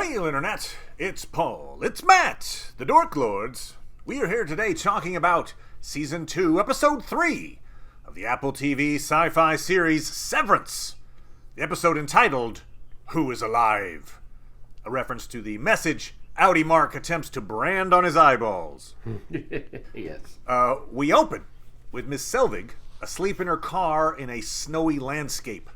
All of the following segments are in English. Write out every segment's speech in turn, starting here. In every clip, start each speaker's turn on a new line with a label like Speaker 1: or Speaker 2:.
Speaker 1: Hail, Internet! It's Paul. It's Matt, the Dork Lords. We are here today talking about Season 2, Episode 3 of the Apple TV sci-fi series Severance. The episode entitled, Who is Alive? A reference to the message Audi Mark attempts to brand on his eyeballs.
Speaker 2: Yes.
Speaker 1: We open with Miss Selvig asleep in her car in a snowy landscape.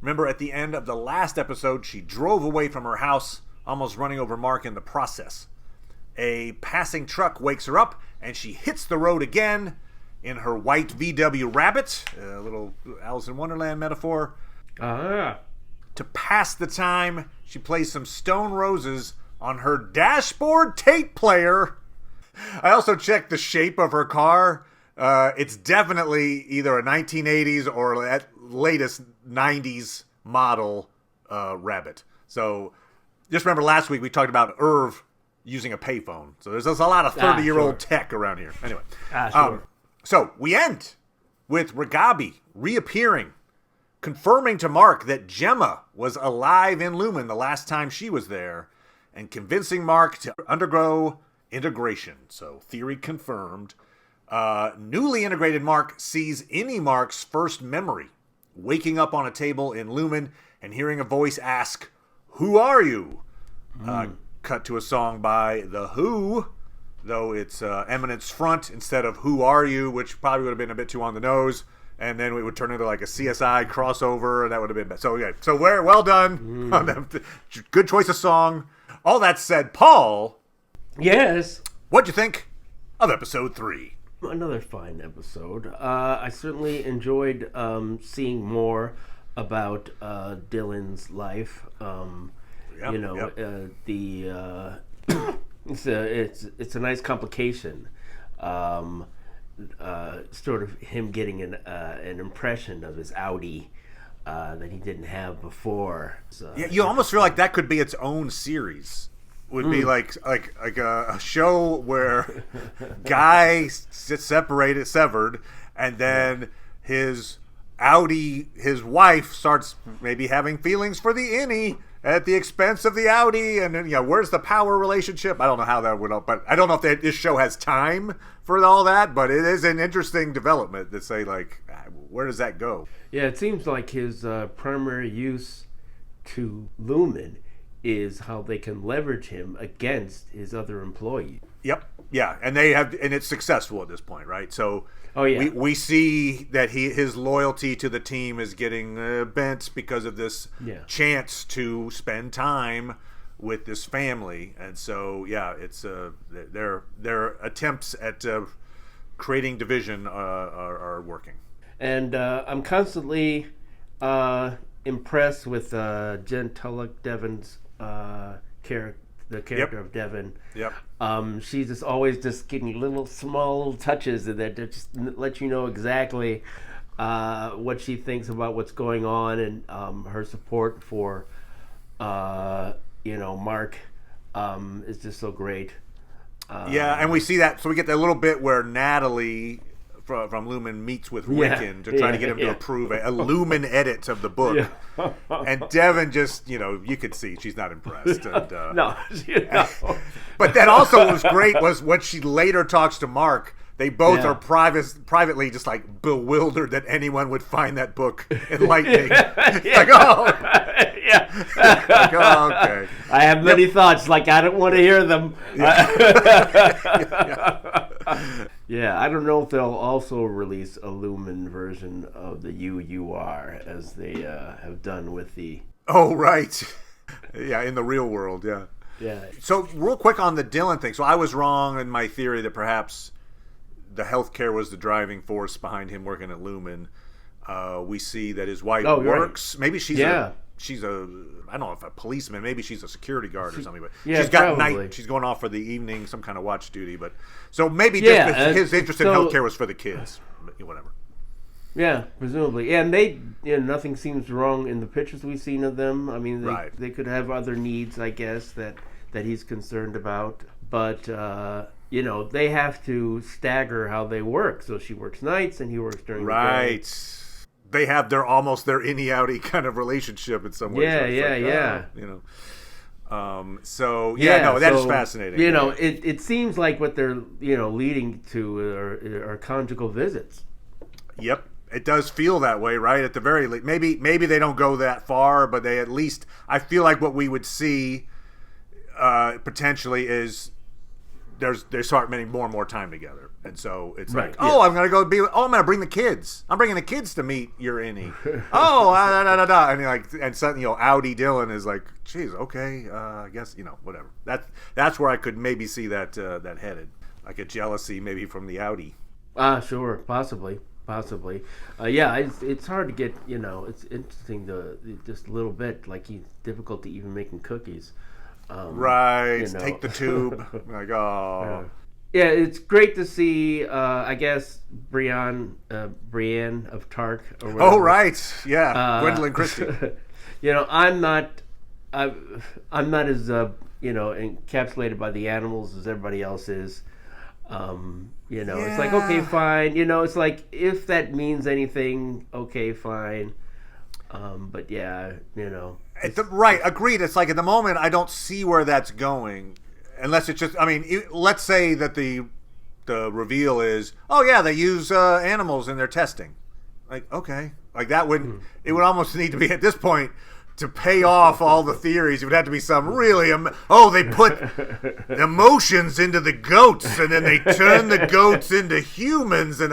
Speaker 1: Remember, at the end of the last episode, she drove away from her house, almost running over Mark in the process. A passing truck wakes her up, and she hits the road again in her white VW Rabbit, a little Alice in Wonderland metaphor. To pass the time, she plays some Stone Roses on her dashboard tape player. I also checked the shape of her car. It's definitely either a 1980s or at latest 90s model Rabbit. So just remember last week we talked about Irv using a payphone. So there's a lot of 30-year-old tech around here. Anyway. So we end with Ragabi reappearing, confirming to Mark that Gemma was alive in Lumen the last time she was there, and convincing Mark to undergo integration. So theory confirmed. Newly integrated Mark sees Any Mark's first memory, waking up on a table in Lumen and hearing a voice ask, "Who are you?" Cut to a song by The Who, though it's Eminence Front instead of Who Are You, which probably would have been a bit too on the nose. And then it would turn into like a CSI crossover, and that would have been bad. So, yeah, so we're well done on them. Good choice of song. All that said, Paul.
Speaker 2: Yes.
Speaker 1: What'd you think of episode 3?
Speaker 2: Another fine episode. I certainly enjoyed seeing more about Dylan's life. It's a nice complication. Sort of him getting an impression of his Audi that he didn't have before. So,
Speaker 1: yeah, you almost feel like that could be its own series. Would be like a show where Guy severed, and then his Audi, his wife starts maybe having feelings for the Innie at the expense of the Audi, and then where's the power relationship? I don't know how that would, but I don't know if this show has time for all that. But it is an interesting development to say, like, where does that go?
Speaker 2: Yeah, it seems like his primary use to Lumen is how they can leverage him against his other employees.
Speaker 1: Yep. Yeah, and it's successful at this point, right? So we see that his loyalty to the team is getting bent because of this chance to spend time with this family, and so it's their attempts at creating division are working. And
Speaker 2: I'm constantly impressed with Jen Tulloch Devon's character. The character of Devon.
Speaker 1: Yep.
Speaker 2: She's just always just getting small little touches that just let you know exactly what she thinks about what's going on, and her support for Mark is just so great.
Speaker 1: And we see that. So we get that little bit where Natalie from Lumen meets with Rickon to try to get him to approve a Lumen edit of the book. Yeah. And Devon just, you could see she's not impressed. And,
Speaker 2: no.
Speaker 1: But then also what was great was when she later talks to Mark, they both are privately just like bewildered that anyone would find that book enlightening. Like, oh. Like, oh, okay.
Speaker 2: I have many thoughts, like I don't want to hear them. Yeah, I don't know if they'll also release a Lumen version of the UUR as they have done with the...
Speaker 1: Oh, right. Yeah, in the real world, yeah.
Speaker 2: Yeah.
Speaker 1: So real quick on the Dylan thing. So I was wrong in my theory that perhaps the healthcare was the driving force behind him working at Lumen. We see that his wife works. Right. Maybe she's I don't know if a policeman, maybe she's a security guard or something, but she's got night, she's going off for the evening, some kind of watch duty, but so maybe just his interest in healthcare was for the kids, whatever.
Speaker 2: Yeah, presumably. And they, nothing seems wrong in the pictures we've seen of them. I mean, they could have other needs, I guess, that he's concerned about, but they have to stagger how they work. So she works nights and he works during the day.
Speaker 1: Right. They have their innie outie kind of relationship in some ways.
Speaker 2: Yeah.
Speaker 1: So that is fascinating.
Speaker 2: It seems like what they're leading to are conjugal visits.
Speaker 1: Yep, it does feel that way, right? At the very least, maybe they don't go that far, but they at least, I feel like what we would see potentially is they start spending more and more time together, and so it's I'm gonna go I'm gonna bring the kids. I'm bringing the kids to meet your innie. And suddenly Audi Dylan is like, geez, okay, I guess whatever. That's where I could maybe see that headed, like a jealousy maybe from the Audi.
Speaker 2: Sure, possibly. It's hard to get. It's interesting just a little bit. Like he's difficult to even making cookies.
Speaker 1: Take the tube. Like, oh.
Speaker 2: Yeah, it's great to see, I guess, Brienne of Tark. Or whatever.
Speaker 1: Oh, right. Yeah, Gwendolyn Christie.
Speaker 2: I'm not as, encapsulated by the animals as everybody else is. It's like, okay, fine. It's like, if that means anything, okay, fine. But yeah,
Speaker 1: right, agreed. It's like at the moment I don't see where that's going, unless it's just. I mean, let's say that the reveal is, oh yeah, they use animals in their testing. Like, okay, like that wouldn't. It would almost need to be at this point to pay off all the theories. It would have to be some really. They put emotions into the goats, and then they turn the goats into humans, and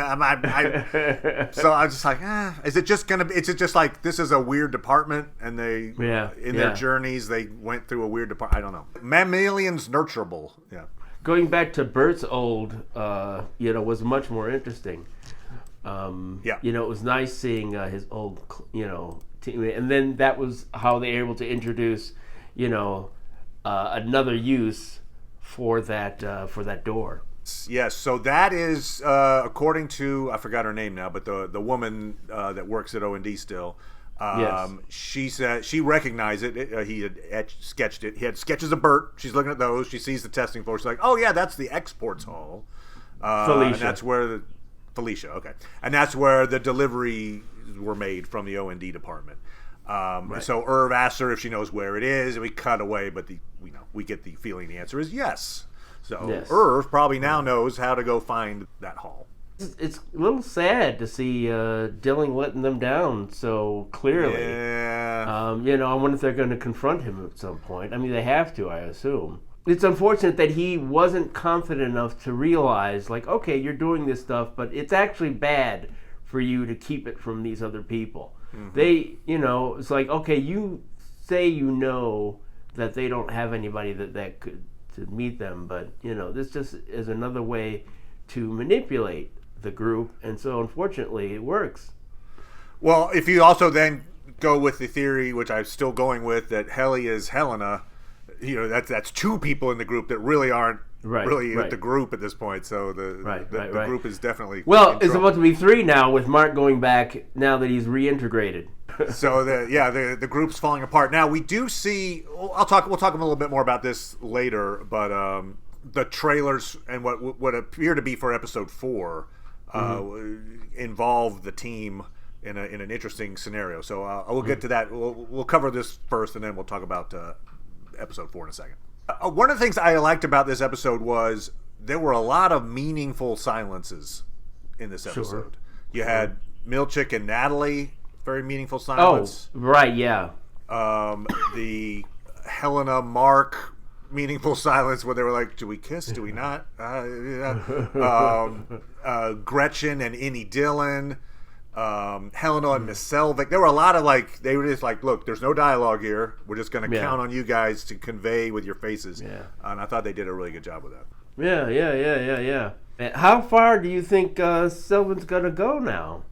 Speaker 1: so I was just like, is it just gonna be? Is it just like this is a weird department, and they their journeys they went through a weird department? I don't know. Mammalians nurturable. Yeah.
Speaker 2: Going back to Bert's old, was much more interesting. It was nice seeing his old, and then that was how they were able to introduce, another use for that door.
Speaker 1: Yes, so that is according to, I forgot her name now, but the woman that works at O&D still. She said she recognized it. He had sketched it. He had sketches of Bert. She's looking at those. She sees the testing floor. She's like, "Oh yeah, that's the exports hall."
Speaker 2: Felicia.
Speaker 1: And that's where Felicia. Okay, and that's where the delivery were made from the O&D department. So Irv asks her if she knows where it is, and we cut away, but we get the feeling the answer is yes. So Irv probably now knows how to go find that hall.
Speaker 2: It's a little sad to see Dilling letting them down so clearly.
Speaker 1: Yeah.
Speaker 2: I wonder if they're going to confront him at some point. I mean, they have to, I assume. It's unfortunate that he wasn't confident enough to realize, like, okay, you're doing this stuff, but it's actually bad for you to keep it from these other people. Mm-hmm. They, it's like, okay, you say that they don't have anybody that could to meet them, but, this just is another way to manipulate the group, and so unfortunately it works.
Speaker 1: Well, if you also then go with the theory, which I'm still going with, that Helly is Helena, that's two people in the group that really aren't with the group at this point. So the group is definitely
Speaker 2: it's about to be three now, with Mark going back now that he's reintegrated.
Speaker 1: So the group's falling apart. Now we do see. We'll talk a little bit more about this later, but the trailers and what appear to be for episode 4 involve the team in an interesting scenario. So we'll get to that. We'll cover this first, and then we'll talk about episode 4 in a second. One of the things I liked about this episode was there were a lot of meaningful silences in this episode. You had Milchick and Natalie, very meaningful silence.
Speaker 2: Oh, right, yeah.
Speaker 1: The Helena Mark meaningful silence where they were like, do we kiss? Do we not? Gretchen and Innie Dillon. Helena and Miss Selvig. There were a lot of they were just like, look, there's no dialogue here. We're just going to count on you guys to convey with your faces. Yeah. And I thought they did a really good job with that.
Speaker 2: Yeah. How far do you think Sylvan's going to go now?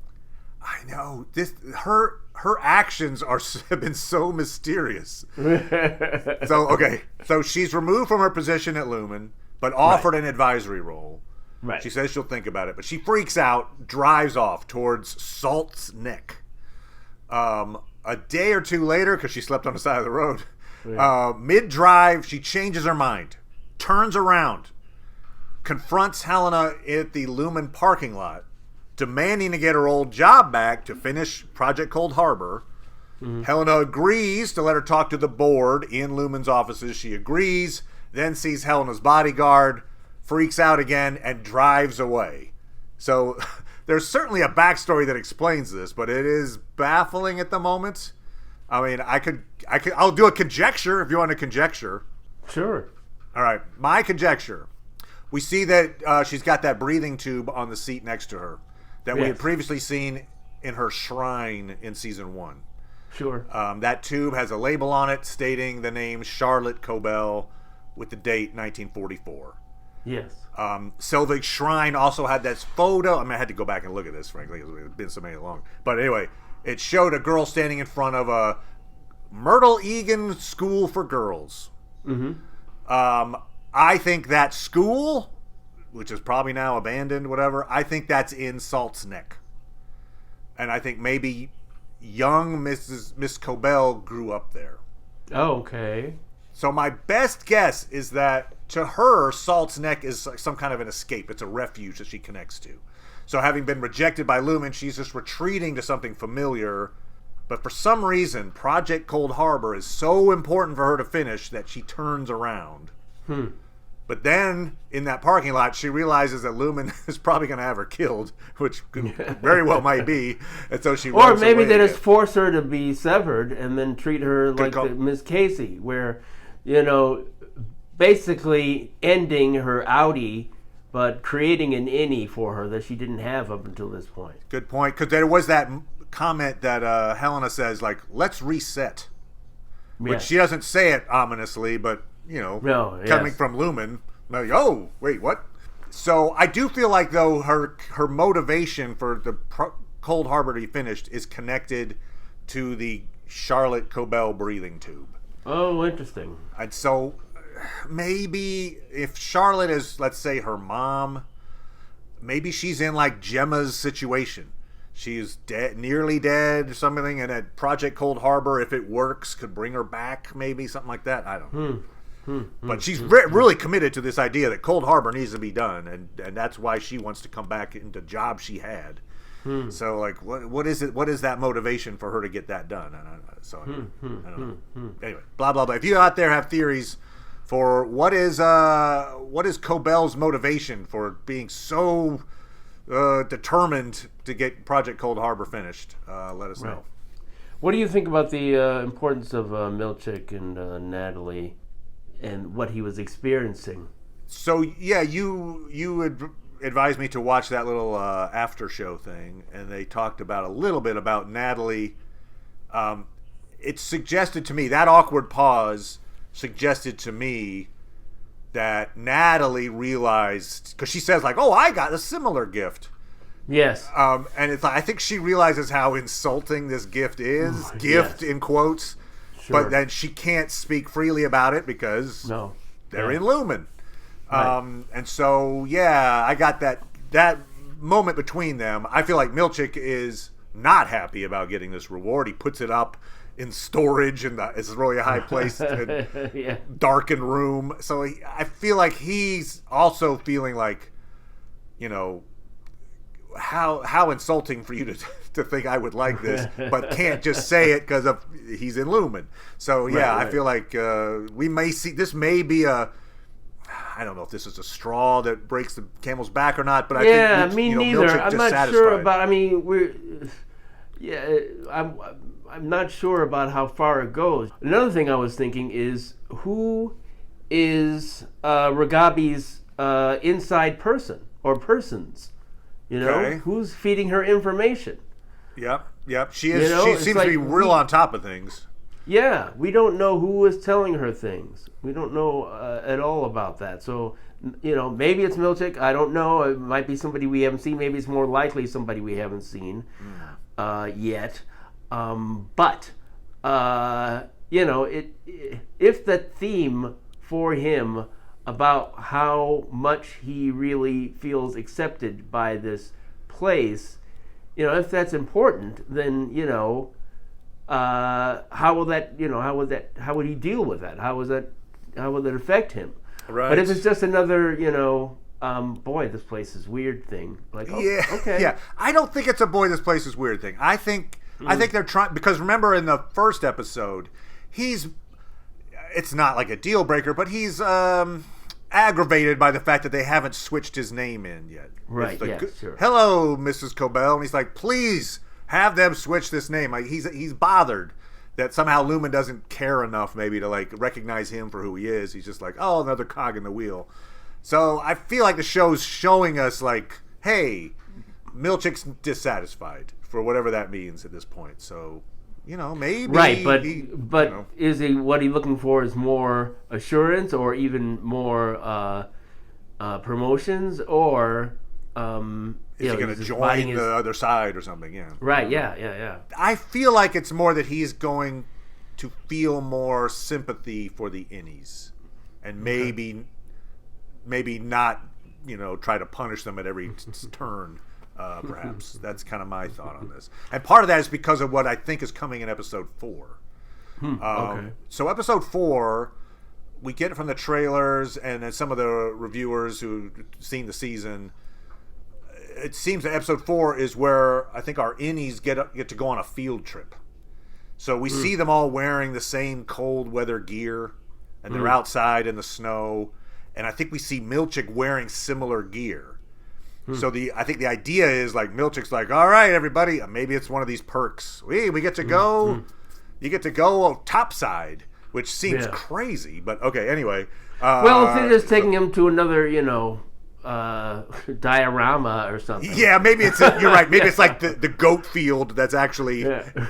Speaker 1: I know. Her actions have been so mysterious. So she's removed from her position at Lumen, but offered an advisory role. Right. She says she'll think about it, but she freaks out, drives off towards Salt's Neck. A day or two later, because she slept on the side of the road, mid-drive, she changes her mind, turns around, confronts Helena at the Lumen parking lot, demanding to get her old job back to finish Project Cold Harbor, Helena agrees to let her talk to the board in Lumen's offices. She agrees, then sees Helena's bodyguard, freaks out again, and drives away. So there's certainly a backstory that explains this, but it is baffling at the moment. I mean, I'll do a conjecture if you want a conjecture.
Speaker 2: Sure.
Speaker 1: All right, my conjecture. We see that she's got that breathing tube on the seat next to her that we had previously seen in her shrine in season 1.
Speaker 2: Sure.
Speaker 1: That tube has a label on it stating the name Charlotte Cobell with the date 1944.
Speaker 2: Yes.
Speaker 1: Selvig's shrine also had that photo. I mean, I had to go back and look at this, frankly, because it's been so many long. But anyway, it showed a girl standing in front of a Myrtle Egan School for Girls. I think that school, which is probably now abandoned, whatever, I think that's in Salt's Neck. And I think maybe young Miss Cobell grew up there.
Speaker 2: Oh, okay.
Speaker 1: So my best guess is that to her, Salt's Neck is some kind of an escape. It's a refuge that she connects to. So having been rejected by Lumen, she's just retreating to something familiar. But for some reason, Project Cold Harbor is so important for her to finish that she turns around. But then, in that parking lot, she realizes that Lumen is probably going to have her killed, which very well might be. And so she
Speaker 2: or maybe
Speaker 1: they
Speaker 2: just force her to be severed and then treat her like Miss Casey, where, basically ending her outie, but creating an innie for her that she didn't have up until this point.
Speaker 1: Good point, because there was that comment that Helena says, like, let's reset. Which she doesn't say it ominously, but, coming from Lumen, like, oh, wait, what? So I do feel like, though, her motivation for the Cold Harbor to be finished is connected to the Charlotte Cobell breathing tube.
Speaker 2: Oh, interesting.
Speaker 1: And so maybe if Charlotte is, let's say, her mom, maybe she's in like Gemma's situation. She's dead, nearly dead or something, and at Project Cold Harbor, if it works, could bring her back, maybe something like that. I don't know. But she's really committed to this idea that Cold Harbor needs to be done, and that's why she wants to come back into the job she had. So, like, what is it? What is that motivation for her to get that done? I don't know. Anyway, blah blah blah. If you out there have theories for what is Cobell's motivation for being so determined to get Project Cold Harbor finished, let us know.
Speaker 2: What do you think about the importance of Milchick and Natalie and what he was experiencing?
Speaker 1: So yeah, you would advised me to watch that little after show thing, and they talked about a little bit about Natalie. It suggested to me, that awkward pause suggested to me that Natalie realized, because she says like, oh, I got a similar gift.
Speaker 2: Yes.
Speaker 1: And it's like, I think she realizes how insulting this gift is, in quotes, but then she can't speak freely about it because they're in Lumen. Right. And so, yeah, I got that moment between them. I feel like Milchick is not happy about getting this reward. He puts it up in storage, and it's really a high place, darkened room. So I feel like he's also feeling like, how insulting for you to think I would like this, but can't just say it because he's in Lumen. So yeah, I feel like we may see, this may be I don't know if this is a straw that breaks the camel's back or not, but I think
Speaker 2: me neither. I'm not sure about. I mean, I'm not sure about how far it goes. Another thing I was thinking is, who is Ragabi's inside person or persons? Who's feeding her information?
Speaker 1: Yep. She is. She seems to be real on top of things.
Speaker 2: Yeah, we don't know who is telling her things. We don't know at all about that. So, maybe it's Milchick. I don't know. It might be somebody we haven't seen. Maybe it's more likely somebody we haven't seen yet. But if the theme for him about how much he really feels accepted by this place, if that's important, then how would he deal with that? How will that affect him? Right. But if it's just another, boy, this place is weird thing, like, okay.
Speaker 1: Yeah. I don't think it's a boy, this place is weird thing. I think I think they're trying, because remember in the first episode, it's not like a deal breaker, but he's aggravated by the fact that they haven't switched his name in yet.
Speaker 2: Right,
Speaker 1: like,
Speaker 2: sure.
Speaker 1: Hello, Mrs. Cobell. And he's like, please have them switch this name. Like, he's bothered that somehow Lumen doesn't care enough maybe to like recognize him for who he is. He's just like, oh, another cog in the wheel. So I feel like the show's showing us like, hey, Milchick's dissatisfied for whatever that means at this point. So, maybe.
Speaker 2: Right, but is he what he's looking for is more assurance or even more promotions, or
Speaker 1: is he going to join the other side or something? Yeah.
Speaker 2: Right. Yeah.
Speaker 1: I feel like it's more that he's going to feel more sympathy for the innies, and maybe not, try to punish them at every turn. Perhaps that's kind of my thought on this, and part of that is because of what I think is coming in episode 4.
Speaker 2: Okay.
Speaker 1: So episode 4, we get it from the trailers and then some of the reviewers who've seen the season. It seems that episode 4 is where I think our innies get to go on a field trip. So we see them all wearing the same cold weather gear, and they're outside in the snow, and I think we see Milchick wearing similar gear. So I think the idea is like Milchick's like, all right, everybody, maybe it's one of these perks. We get to go. You get to go topside, which seems crazy, but okay. Anyway,
Speaker 2: well, if they're just taking him to another, diorama or something.
Speaker 1: Yeah, maybe you're right. Maybe it's like the goat field that's actually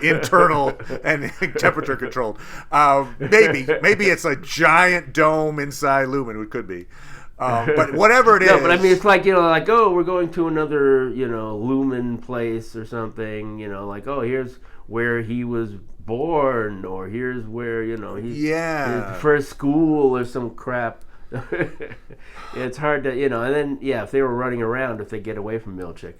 Speaker 1: internal and temperature controlled. Maybe it's a giant dome inside Lumen. It could be. But whatever it is.
Speaker 2: No, but I mean, it's like, we're going to another, Lumen place or something, like, oh, here's where he was born, or here's where, his first school or some crap. It's hard to, and then, if they were running around, if they get away from Milchick.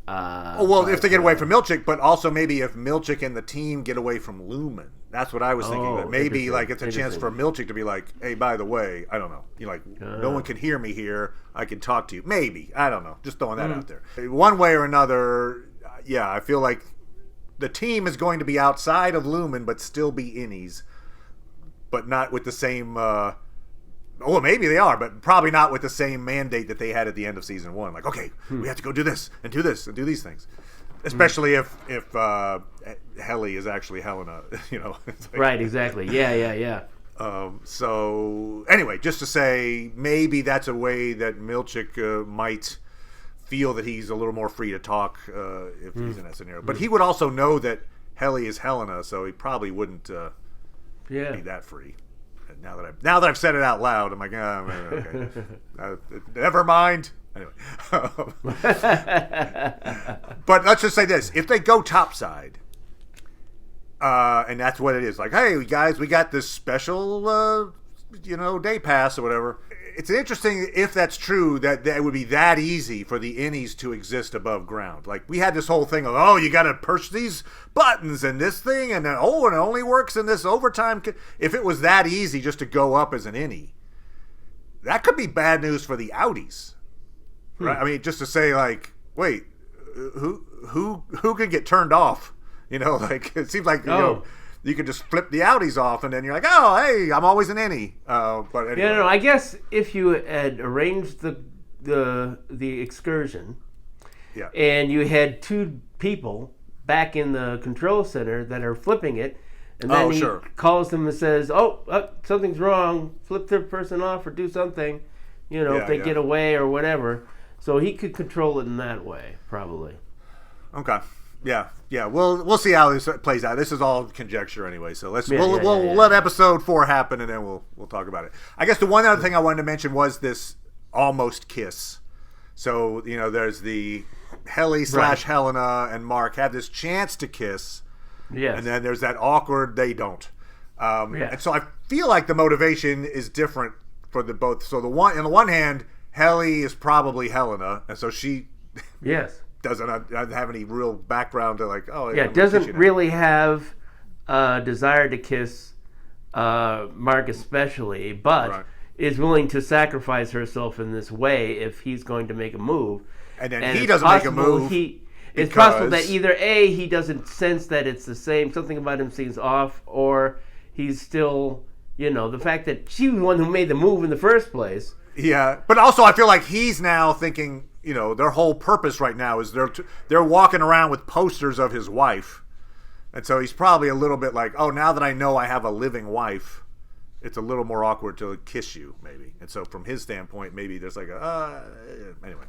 Speaker 1: If they get away from Milchick, but also maybe if Milchick and the team get away from Lumen. That's what I was thinking. That maybe like it's a chance for Milchick to be like, hey, by the way, I don't know. No one can hear me here. I can talk to you. Maybe. I don't know. Just throwing that out there. One way or another, I feel like the team is going to be outside of Lumen, but still be innies. But not with the same... maybe they are, but probably not with the same mandate that they had at the end of season 1. Like, okay, we have to go do this and do this and do these things. Especially if Helly is actually Helena,
Speaker 2: Right, exactly. Yeah.
Speaker 1: So anyway, just to say, maybe that's a way that Milchick might feel that he's a little more free to talk if he's in that scenario. But he would also know that Helly is Helena, so he probably wouldn't be that free. Now that I've said it out loud, I'm like, okay, never mind. Anyway, but let's just say this: if they go topside, and that's what it is, like, hey guys, we got this special, day pass or whatever. It's interesting if that's true that it would be that easy for the innies to exist above ground. Like we had this whole thing of, you got to push these buttons and this thing, and then and it only works in this overtime. If it was that easy just to go up as an innie, that could be bad news for the outies. Right? I mean, just to say, like, wait, who can get turned off? Like it seems like you could just flip the outies off, and then you're like, oh, hey, I'm always an innie. But anyway.
Speaker 2: No. I guess if you had arranged the excursion, and you had 2 people back in the control center that are flipping it, and then he calls them and says, something's wrong, flip the person off or do something, if they get away or whatever. So he could control it in that way, probably.
Speaker 1: Okay. Yeah. We'll see how this plays out. This is all conjecture anyway, so we'll let episode 4 happen, and then we'll talk about it. I guess the one other thing I wanted to mention was this almost kiss. So there's the Helly / Helena and Mark have this chance to kiss, and then there's that awkward they don't. And so I feel like the motivation is different for the both. So on the one hand, Helly is probably Helena, and so she doesn't have any real background to like,
Speaker 2: doesn't really have a desire to kiss Mark especially, but is willing to sacrifice herself in this way if he's going to make a move.
Speaker 1: And then he doesn't make a move.
Speaker 2: It's possible that either A, he doesn't sense that it's the same, something about him seems off, or he's still, the fact that she was the one who made the move in the first place.
Speaker 1: Yeah, but also I feel like he's now thinking, their whole purpose right now is they're walking around with posters of his wife. And so he's probably a little bit like, oh, now that I know I have a living wife, it's a little more awkward to kiss you, maybe. And so from his standpoint, maybe there's like anyway.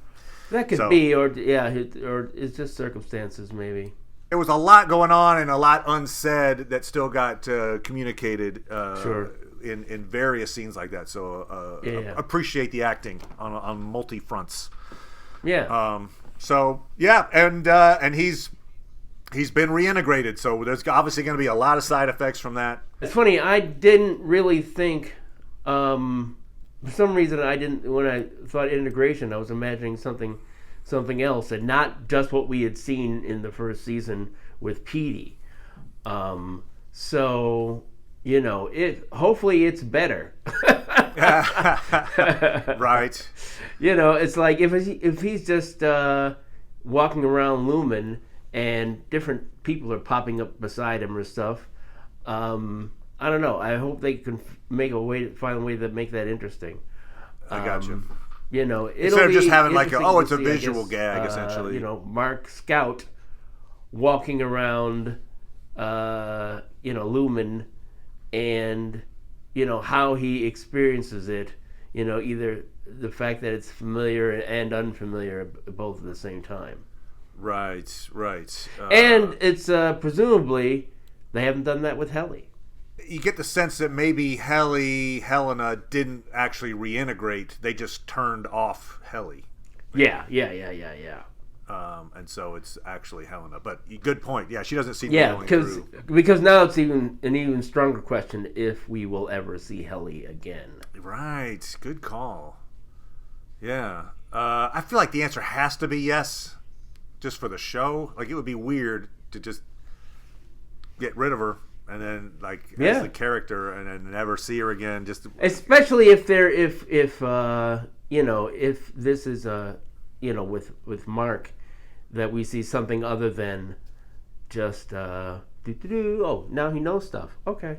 Speaker 2: That could be, or it's just circumstances, maybe.
Speaker 1: There was a lot going on and a lot unsaid that still got communicated in various scenes like that. So appreciate the acting on multi fronts.
Speaker 2: Yeah.
Speaker 1: And he's been reintegrated, so there's obviously going to be a lot of side effects from that.
Speaker 2: It's funny, I didn't really think, for some reason when I thought integration, I was imagining something else, and not just what we had seen in the first season with Petey. Hopefully it's better.
Speaker 1: Right.
Speaker 2: It's like if he's just walking around Lumen and different people are popping up beside him or stuff. I don't know. I hope they can find a way to make that interesting.
Speaker 1: I got you.
Speaker 2: It'll
Speaker 1: instead of just having it's a
Speaker 2: see,
Speaker 1: visual gag essentially.
Speaker 2: Mark Scout walking around, Lumen, and how he experiences it. Either the fact that it's familiar and unfamiliar both at the same time.
Speaker 1: Right.
Speaker 2: And it's presumably they haven't done that with Helly.
Speaker 1: You get the sense that maybe Helena didn't actually reintegrate. They just turned off Helly.
Speaker 2: Yeah.
Speaker 1: And so it's actually Helena. But good point. Yeah, she doesn't seem to be going through.
Speaker 2: Because now it's an even stronger question if we will ever see Helly again.
Speaker 1: Right. Good call. Yeah. I feel like the answer has to be yes. Just for the show, like it would be weird to just get rid of her and then as the character and then never see her again. Just
Speaker 2: especially if this is with Mark, that we see something other than just now he knows stuff. Okay.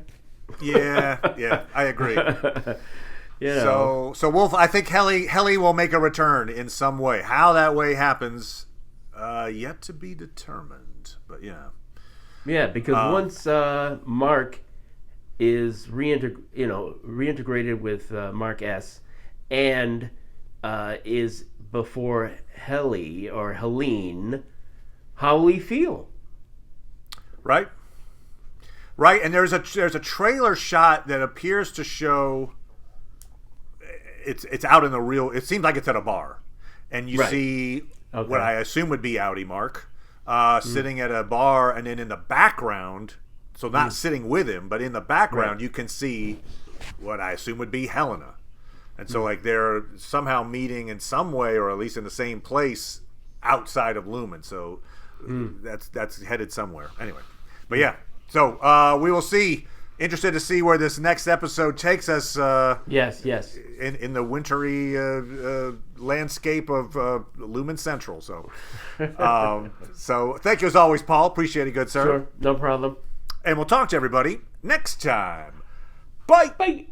Speaker 1: Yeah, I agree. So Wolf, I think Helly will make a return in some way. How that way happens. Yet to be determined, but yeah.
Speaker 2: Yeah, because once Mark is reintegrated with Mark S, and is before Helly or Helene, how will he feel?
Speaker 1: Right, and there's a trailer shot that appears to show it's out in the real. It seems like it's at a bar, and you see. Okay. What I assume would be Outie Mark sitting at a bar, and then in the background, so not sitting with him, but in the background, you can see what I assume would be Helena. And so they're somehow meeting in some way, or at least in the same place outside of Lumen. So that's headed somewhere. Anyway, but yeah, so we will see. Interested to see where this next episode takes us.
Speaker 2: Yes.
Speaker 1: In the wintry landscape of Lumen Central. So, so thank you as always, Paul. Appreciate it, good sir.
Speaker 2: Sure, no problem.
Speaker 1: And we'll talk to everybody next time. Bye.
Speaker 2: Bye.